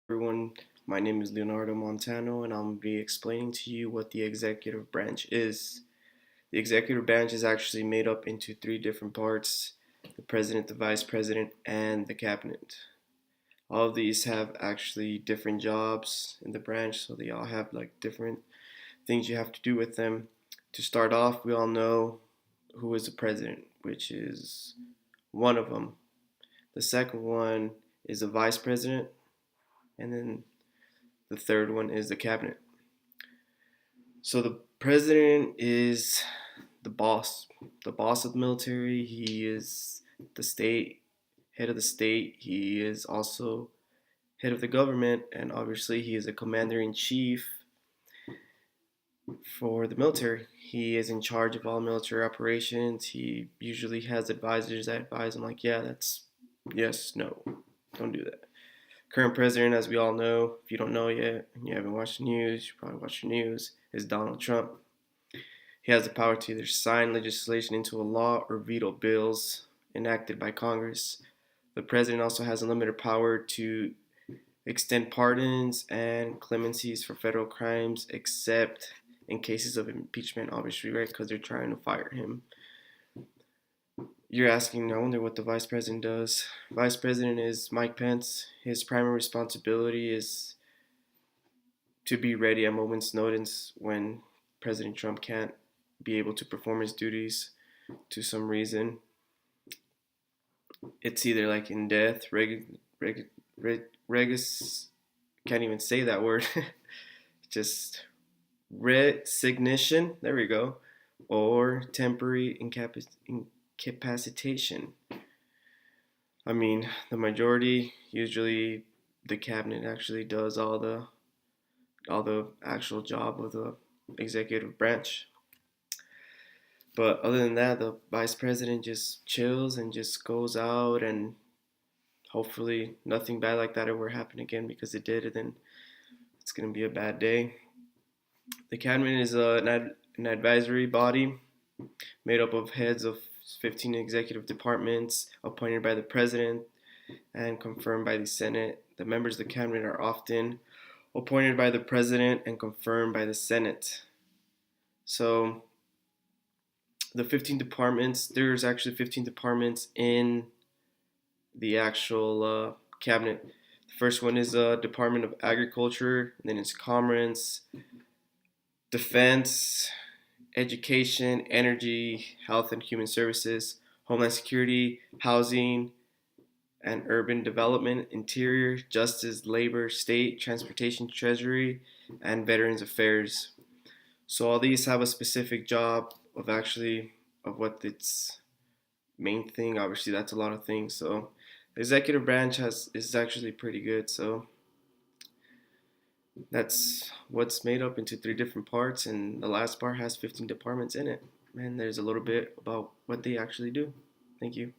Everyone, my name is Leonardo Montano, and I'll be explaining to you what the executive branch is. The executive branch is actually made up into three different parts: the president, the vice president, and the cabinet. All of these have actually different jobs in the branch, so they all have like different things you have to do with them. To start off, we all know who is the president, which is one of them. The second one is the vice president, and then the third one is the cabinet. So the president is the boss of the military. He is the state head of the state. He is also head of the government, and obviously he is a commander in chief for the military. He is in charge of all military operations. He usually has advisors that advise him, like, yeah, that's yes, no, don't do that. Current president, as we all know, if you don't know yet and you haven't watched the news, you probably watch the news, is Donald Trump. He has the power to either sign legislation into a law or veto bills enacted by Congress. The president also has unlimited power to extend pardons and clemencies for federal crimes, except in cases of impeachment, obviously, right? Because they're trying to fire him. You're asking, I wonder what the vice president does. Vice president is Mike Pence. His primary responsibility is to be ready at a moment's notice when President Trump can't be able to perform his duties to some reason. It's either like in death, regis, can't even say that word, just resignation, there we go, or temporary incapacitation. I mean, the majority, usually the cabinet actually does all the actual job of the executive branch. But other than that, the vice president just chills and just goes out, and hopefully nothing bad like that ever happen again, because it did, and then it's gonna be a bad day. The cabinet is an advisory body made up of heads of 15 executive departments appointed by the president and confirmed by the Senate. The members of the cabinet are often appointed by the president and confirmed by the Senate. So the 15 departments, there's actually 15 departments in the actual cabinet. The first one is the Department of Agriculture, then it's Commerce, Defense, Education, Energy, Health and Human Services, Homeland Security, Housing and Urban Development, Interior, Justice, Labor, State, Transportation, Treasury, and Veterans Affairs. So all these have a specific job of what its main thing. Obviously, that's a lot of things. So the executive branch is actually pretty good. So that's what's made up into three different parts, and the last part has 15 departments in it. And there's a little bit about what they actually do. Thank you.